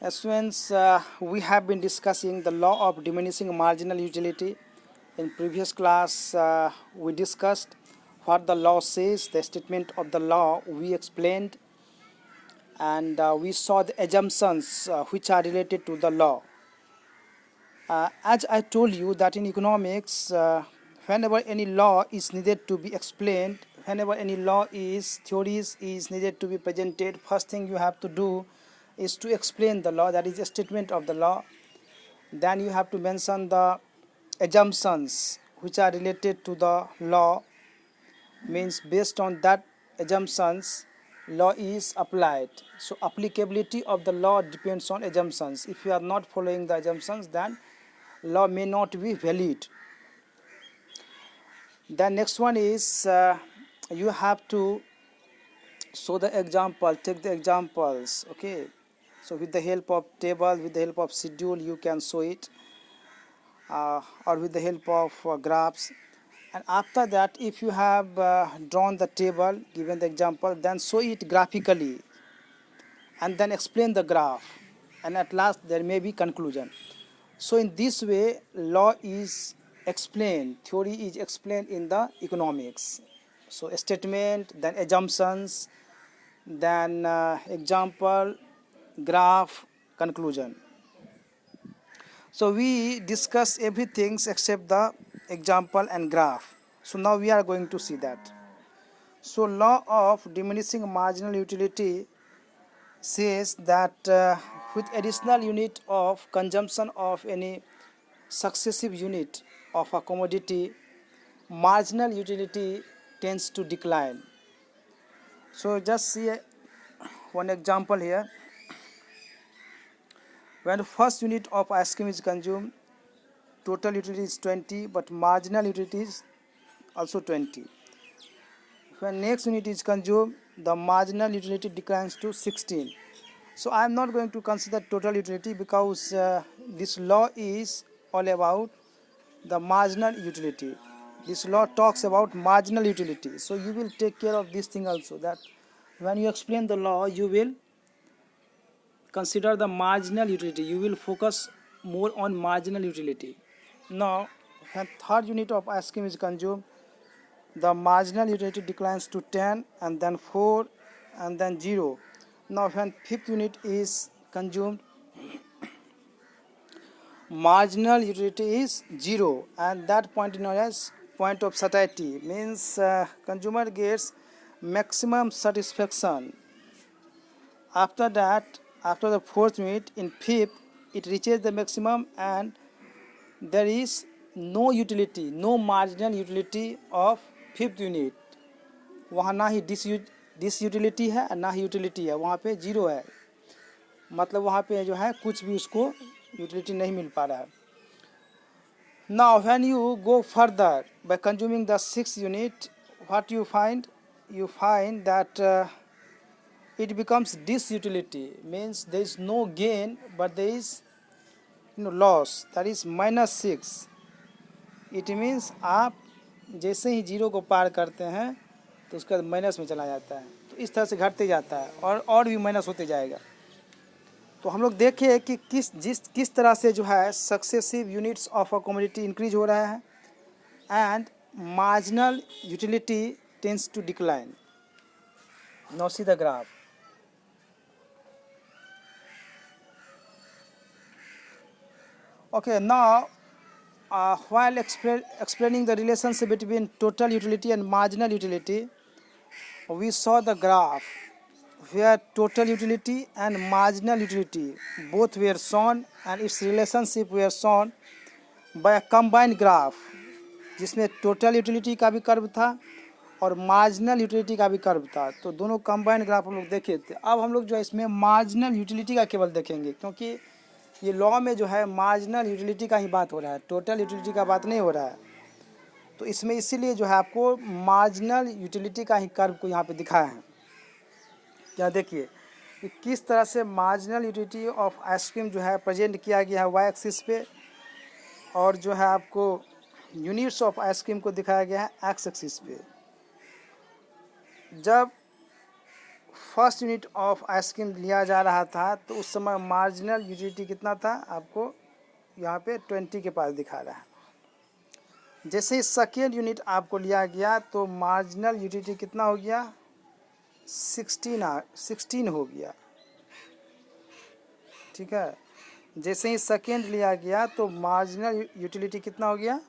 Students, we have been discussing the law of diminishing marginal utility. In previous class, we discussed what the law says, the statement of the law we explained, and we saw the assumptions which are related to the law. As I told you that in economics, whenever any law is needed to be explained, whenever any law is theories is needed to be presented, first thing you have to do is to explain the law, that is a statement of the law. Then you have to mention the assumptions which are related to the law, means based on that assumptions law is applied. So applicability of the law depends on assumptions. If you are not following the assumptions, then law may not be valid. The next one is you have to show the example, take the examples. Okay, so with the help of table, with the help of schedule, you can show it, or with the help of graphs. And after that, if you have drawn the table, given the example, then show it graphically and then explain the graph, and at last there may be conclusion. So in this way law is explained, theory is explained in the economics. So a statement, then assumptions, then example, graph, conclusion. So we discuss everything except the example and graph. So now we are going to see that. So law of diminishing marginal utility says that with additional unit of consumption of any successive unit of a commodity, marginal utility tends to decline. So just see one example here. When the first unit of ice cream is consumed, total utility is 20, but marginal utility is also 20. When next unit is consumed, the marginal utility declines to 16. So I am not going to consider total utility because this law is all about the marginal utility. This law talks about marginal utility. So you will take care of this thing also, that when you explain the law, you will consider the marginal utility. You will focus more on marginal utility. Now, when third unit of ice cream is consumed, the marginal utility declines to 10, and then 4, and then 0. Now when fifth unit is consumed, marginal utility is 0, and that point is known as point of satiety, means consumer gets maximum satisfaction. After that, after the fourth unit, in fifth, it reaches the maximum and there is no utility, no marginal utility of fifth unit. वहाँ ना ही dish utility है ना ही utility है, वहाँ पे zero है, मतलब वहाँ पे जो है कुछ भी उसको यूटिलिटी नहीं मिल पा रहा है. Now when you go further bye consuming the six unit, what you find that it becomes disutility, means there is no gain but there is loss, that is -6. It means आप जैसे ही zero को पार करते हैं तो उसका minus में चला जाता है, तो इस तरह से घटते जाता है और भी माइनस होते जाएगा. तो हम लोग देखें कि किस तरह से जो है successive units of a commodity increase हो रहा है and marginal utility tends to decline. Now see the graph. Okay, now while explaining the relationship between total utility and marginal utility, we saw the graph where total utility and marginal utility both were shown and its relationship were shown by a combined graph, जिसमें total utility का भी curve था और marginal utility का भी curve था. तो दोनों combined ग्राफ हम लोग देखे थे. अब हम लोग जो है इसमें marginal utility का केवल देखेंगे, क्योंकि ये लॉ में जो है मार्जिनल यूटिलिटी का ही बात हो रहा है, टोटल यूटिलिटी का बात नहीं हो रहा है. तो इसमें इसीलिए जो है आपको मार्जिनल यूटिलिटी का ही कर्व को यहाँ पे दिखाया है. यहाँ देखिए कि किस तरह से मार्जिनल यूटिलिटी ऑफ आइसक्रीम जो है प्रेजेंट किया गया है वाई एक्सिस पे, और जो है आपको यूनिट्स ऑफ आइसक्रीम को दिखाया गया है एक्स एक्सिस पे. जब फर्स्ट यूनिट ऑफ आइसक्रीम लिया जा रहा था तो उस समय मार्जिनल यूटिलिटी कितना था, आपको यहाँ पे 20 के पास दिखा रहा है। जैसे ही सेकेंड यूनिट आपको लिया गया तो मार्जिनल यूटिलिटी कितना हो गया, 16 हो गया। ठीक है, जैसे ही सेकेंड लिया गया तो मार्जिनल यूटिलिटी कितना हो गया,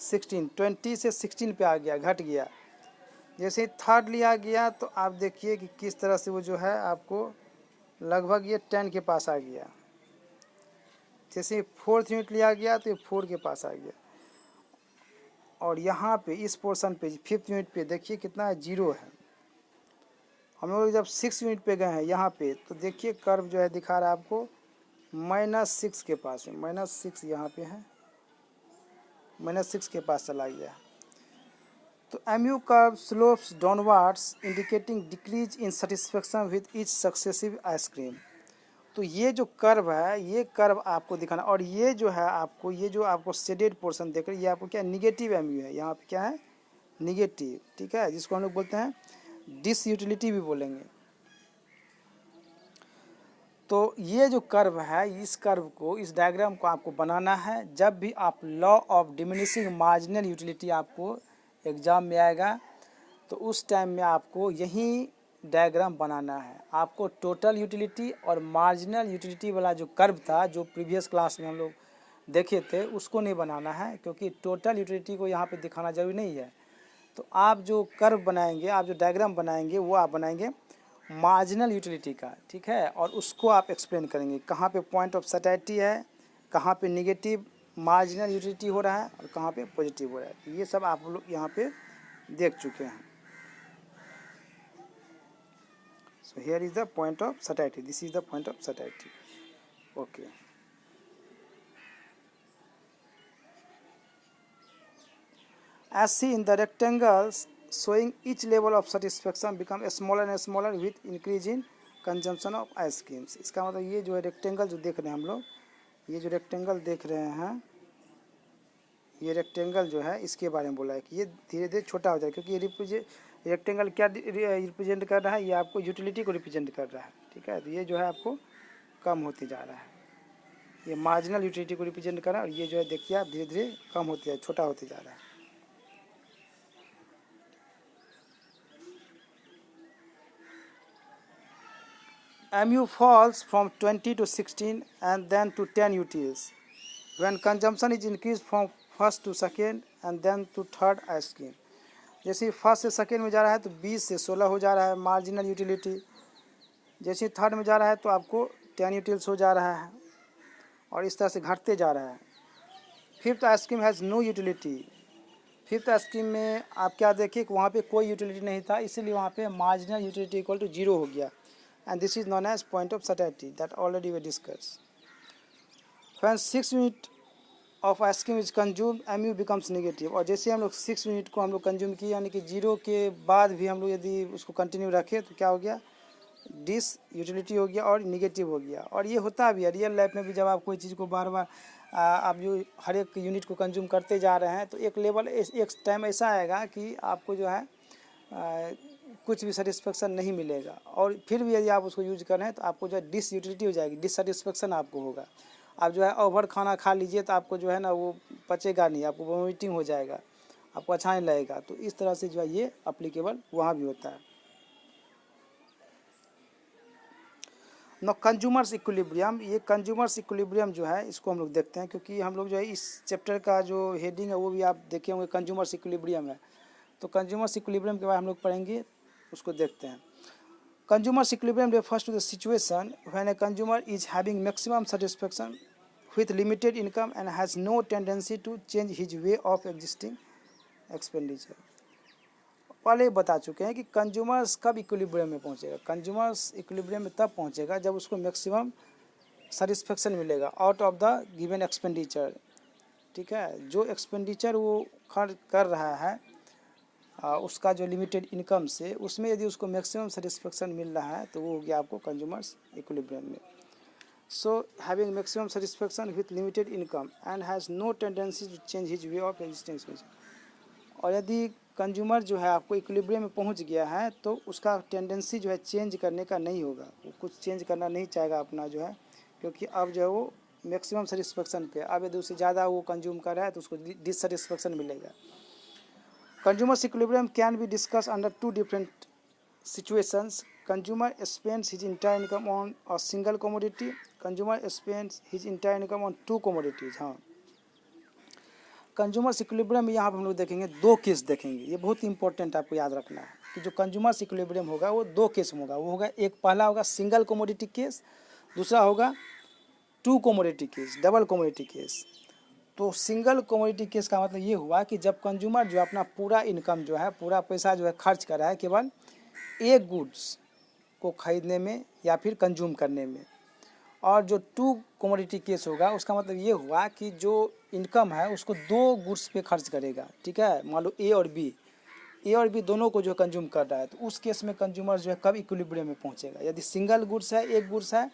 16, 20 से 16 पे आ गया, घट गया। जैसे ही थर्ड लिया गया तो आप देखिए कि किस तरह से वो जो है आपको लगभग ये 10 के पास आ गया। जैसे ही फोर्थ यूनिट लिया गया तो ये 4 के पास आ गया। और यहाँ पे इस पोर्शन पे फिफ्थ यूनिट पे देखिए कितना है, 0 है। हम लोग जब 6 यूनिट पे गए हैं यहाँ पे तो देखिए कर्व जो है दिखा रहा है आपको -6 के पास है, -6 यहाँ पे है, -6 के पास चला गया। तो MU curve slopes downwards indicating decrease in satisfaction with each successive ice cream. तो ये जो कर्व है ये कर्व आपको दिखाना, और ये जो है आपको ये जो आपको शेडेड पोर्शन देख रहे हैं ये आपको क्या निगेटिव MU है, यहाँ पे क्या है निगेटिव। ठीक है, जिसको हम लोग बोलते हैं डिसयूटिलिटी भी बोलेंगे। तो ये जो कर्व है इस कर्व को, इस डायग्राम को आपको बनाना है। जब भी आप law of diminishing marginal utility आपको एग्जाम में आएगा तो उस टाइम में आपको यही डायग्राम बनाना है। आपको टोटल यूटिलिटी और मार्जिनल यूटिलिटी वाला जो कर्व था जो प्रीवियस क्लास में हम लोग देखे थे उसको नहीं बनाना है, क्योंकि टोटल यूटिलिटी को यहाँ पे दिखाना जरूरी नहीं है। तो आप जो कर्व बनाएंगे, आप जो डायग्राम बनाएंगे वो आप बनाएंगे मार्जिनल यूटिलिटी का। ठीक है, और उसको आप एक्सप्लेन करेंगे कहाँ पे पॉइंट ऑफ सैटिस्फैक्शन है, कहाँ पे निगेटिव मार्जिनल यूटिलिटी हो रहा है और कहाँ पे पॉजिटिव हो रहा है। ये सब आप लोग यहाँ पे देख चुके हैं। So here is the point of satiety. This is the point of satiety. Okay. As seen in the rectangles showing each level of satisfaction become smaller and smaller with increase in consumption of ice creams. इसका मतलब ये जो है rectangle जो देख रहे हैं हम लोग, ये जो रेक्टेंगल देख रहे हैं, ये रेक्टेंगल जो है इसके बारे में बोला है कि ये धीरे धीरे छोटा हो जाए, क्योंकि ये रेक्टेंगल क्या रिप्रेजेंट कर रहा है, ये आपको यूटिलिटी को रिप्रेजेंट कर रहा है। ठीक है, तो ये जो है आपको कम होते जा रहा है, ये मार्जिनल यूटिलिटी को रिप्रेजेंट कर रहा है, और ये जो है देखिए आप धीरे धीरे कम होते जा, छोटा होते जा रहा है। MU falls from 20 to 16 and then to 10 utils when consumption is increased from first to second and then to third ice cream. जैसे फर्स्ट से सेकेंड में जा रहा है तो 20 से 16 हो जा रहा है मार्जिनल यूटिलिटी। जैसे थर्ड में जा रहा है तो आपको 10 यूटिल्स हो जा रहा है, और इस तरह से घटते जा रहा है। Fifth ice cream has no utility. Fifth ice cream में आप क्या देखिए कि वहाँ पे कोई यूटिलिटी नहीं था, इसीलिए वहाँ पे मार्जिनल यूटिलिटी इक्वल टू 0 हो गया, and this is known as point of satiety that already we discussed. When 6 unit of ice cream is consumed, MU becomes negative. और जैसे हम लोग 6 यूनिट को हम लोग कंज्यूम किए, यानी कि 0 के बाद भी हम लोग यदि उसको कंटिन्यू रखें तो क्या हो गया, डिस यूटिलिटी हो गया और निगेटिव हो गया। और ये होता भी है रियल लाइफ में भी, जब आप कोई चीज़ को बार बार आप जो हर एक यूनिट को कंज्यूम करते जा रहे हैं तो एक लेवल एक टाइम ऐसा आएगा कि आपको जो है कुछ भी सेटिस्फेक्शन नहीं मिलेगा, और फिर भी यदि आप उसको यूज कर रहे हैं तो आपको जो है डिस यूटिलिटी हो जाएगी, डिससेटिस्फेक्शन आपको होगा। आप जो है ओवर खाना खा लीजिए तो आपको जो है ना वो पचेगा नहीं, आपको वोमिटिंग हो जाएगा, आपको अच्छा नहीं लगेगा। तो इस तरह से जो है ये अप्लीकेबल वहाँ भी होता है। नो कंज्यूमर्स इक्विलिब्रियम, ये कंज्यूमर्स इक्विलिब्रियम जो है इसको हम लोग देखते हैं, क्योंकि हम लोग जो है इस चैप्टर का जो हेडिंग है वो भी आप देखे होंगे, कंज्यूमर्स इक्विलिब्रियम है। तो कंज्यूमर्स इक्विलिब्रियम के बारे में हम लोग पढ़ेंगे, उसको देखते हैं। Consumers equilibrium refers to the situation when a consumer is having maximum satisfaction with limited income and has no tendency to change his way of existing expenditure. पहले बता चुके हैं कि कंज्यूमर्स कब इक्विलिब्रियम में पहुंचेगा। कंज्यूमर्स इक्विलिब्रियम में तब पहुंचेगा जब उसको मैक्सिमम सेटिस्फेक्शन मिलेगा out of the given expenditure. ठीक है, जो एक्सपेंडिचर वो खर्च कर रहा है उसका जो लिमिटेड इनकम से, उसमें यदि उसको मैक्सिमम सेटिस्फेक्शन मिल रहा है तो वो हो गया आपको कंज्यूमर्स इक्विलिब्रियम में। So having maximum satisfaction with limited income and has no tendency to change his way of existing. और यदि कंज्यूमर जो है आपको इक्विलिब्रियम में पहुंच गया है तो उसका टेंडेंसी जो है चेंज करने का नहीं होगा, वो कुछ चेंज करना नहीं चाहेगा अपना जो है, क्योंकि अब जो है वो मैक्सिमम सेटिस्फेक्शन पे, अब यदि उससे ज़्यादा वो कंज्यूम कर रहा है तो उसको डिससेटिस्फेक्शन मिलेगा। Consumer equilibrium can be discuss under to different situations. Consumer spends his entire income on a single commodity. Consumer spends his entire income on two commodities. हाँ, कंज्यूमर इक्विलिब्रियम में यहाँ पर हम लोग देखेंगे दो केस देखेंगे, ये बहुत इंपॉर्टेंट आपको याद रखना है कि जो कंज्यूमर इक्विलिब्रियम होगा वो दो केस में होगा। वो होगा एक, पहला होगा सिंगल कमोडिटी केस, दूसरा होगा two commodity case, double commodity case. तो सिंगल कमोडिटी केस का मतलब ये हुआ कि जब कंज्यूमर जो अपना पूरा इनकम जो है, पूरा पैसा जो है खर्च कर रहा है केवल एक गुड्स को खरीदने में या फिर कंज्यूम करने में, और जो टू कमोडिटी केस होगा उसका मतलब ये हुआ कि जो इनकम है उसको दो गुड्स पे खर्च करेगा। ठीक है, मान लो ए और बी दोनों को जो कंज्यूम कर रहा है, तो उस केस में कंज्यूमर जो है कब इक्विलिब्रियम में पहुंचेगा। यदि सिंगल गुड्स है, एक गुड्स है,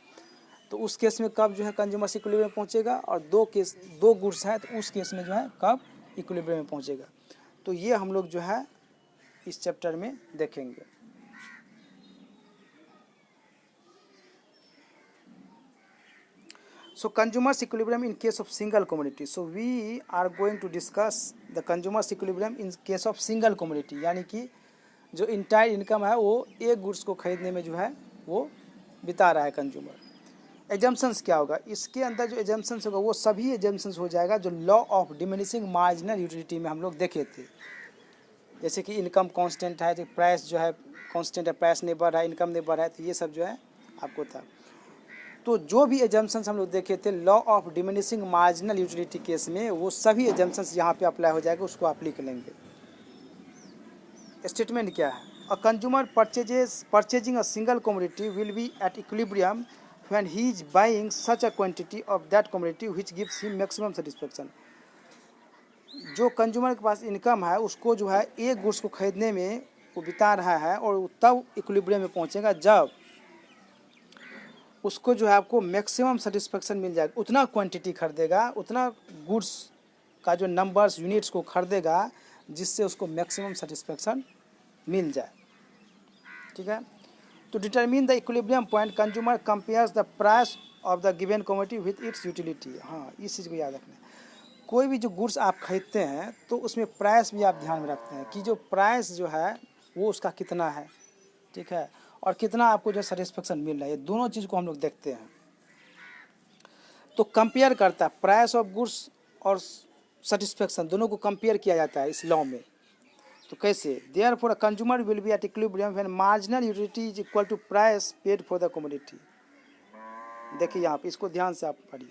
तो उस केस में कब जो है कंज्यूमर इक्विलिब्रियम में पहुंचेगा, और दो गुड्स है तो उस केस में जो है कब इक्विलिब्रियम में पहुंचेगा। तो ये हम लोग जो है इस चैप्टर में देखेंगे। So consumer's equilibrium in case of single commodity. So we are going to discuss the consumer's equilibrium in case of single commodity, यानी कि जो इंटायर इनकम है वो एक गुड्स को खरीदने में जो है वो बिता रहा है कंज्यूमर। एजम्पशंस क्या होगा, इसके अंदर जो एजम्पशंस होगा वो सभी एजम्पशंस हो जाएगा जो law of diminishing marginal utility में हम लोग देखे थे। जैसे कि इनकम कांस्टेंट है, तो प्राइस जो है कांस्टेंट है, प्राइस नहीं बढ़ रहा है, इनकम नहीं बढ़ रहा है, तो ये सब जो है आपको था। तो जो भी एजम्पशंस हम लोग देखे थे law of diminishing marginal utility case में, वो सभी एजम्पशंस यहाँ पे अप्लाई हो जाएगा, उसको आप लिख लेंगे। स्टेटमेंट क्या है, a consumer purchasing a single commodity will be at equilibrium when he is buying such a quantity of that commodity which gives him maximum satisfaction. जो कंज्यूमर के पास इनकम है उसको जो है एक गुड्स को खरीदने में वो बिता रहा है, और तब इक्विलिब्रियम में पहुँचेगा जब उसको जो है आपको मैक्सिमम सेटिस्फेक्शन मिल जाएगा। उतना क्वांटिटी खरीदेगा, उतना गुड्स का जो नंबर्स यूनिट्स को खरीदेगा जिससे उसको मैक्सिमम सेटिस्फेक्शन मिल जाए। ठीक है, तो determine the equilibrium point, consumer compares the price of the given commodity with its utility. हाँ, इस चीज़ को याद रखना है। कोई भी जो गुड्स आप खरीदते हैं तो उसमें प्राइस भी आप ध्यान में रखते हैं कि जो प्राइस जो है वो उसका कितना है। ठीक है, और कितना आपको जो सेटिस्फेक्शन मिल रहा है, ये दोनों चीज़ को हम लोग देखते हैं। तो कंपेयर करता है प्राइस ऑफ गुड्स और सेटिस्फेक्शन, दोनों को कंपेयर किया जाता है इस लॉ में। तो कैसे, therefore a consumer will be at equilibrium when marginal utility is equal to price paid for the commodity. देखिए यहाँ पे, इसको ध्यान से आप पढ़िए।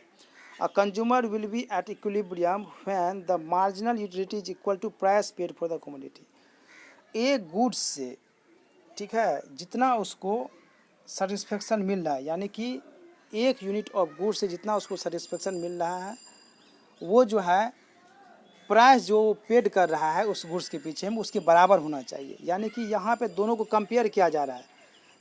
A consumer will be at equilibrium when the marginal utility is equal to price paid for the commodity. एक goods से, ठीक है, जितना उसको सेटिस्फेक्शन मिल रहा है, यानी कि एक यूनिट ऑफ गुड्स से जितना उसको सेटिस्फेक्शन मिल रहा है, वो जो है प्राइस जो पेड कर रहा है उस गुड्स के पीछे में उसके बराबर होना चाहिए। यानी कि यहाँ पे दोनों को कंपेयर किया जा रहा है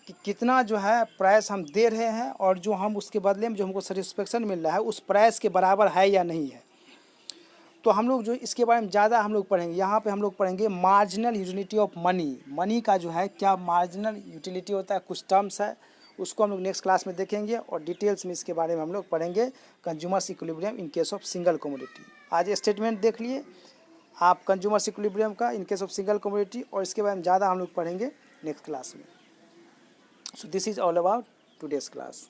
कि कितना जो है प्राइस हम दे रहे हैं और जो हम उसके बदले में जो हमको सेटिस्फेक्शन मिल रहा है उस प्राइस के बराबर है या नहीं है। तो हम लोग जो इसके बारे में ज़्यादा हम लोग पढ़ेंगे, यहाँ पे हम लोग पढ़ेंगे marginal utility of money. Money का जो है क्या मार्जिनल यूटिलिटी होता है, कुछ टर्म्स है, उसको हम लोग नेक्स्ट क्लास में देखेंगे और डिटेल्स में इसके बारे में हम लोग पढ़ेंगे। Consumers equilibrium in case of single commodity, आज स्टेटमेंट देख लिए आप कंज्यूमर्स इक्विलिब्रियम का in case of single commodity, और इसके बारे में ज़्यादा हम लोग पढ़ेंगे नेक्स्ट क्लास में। So this is all about today's class.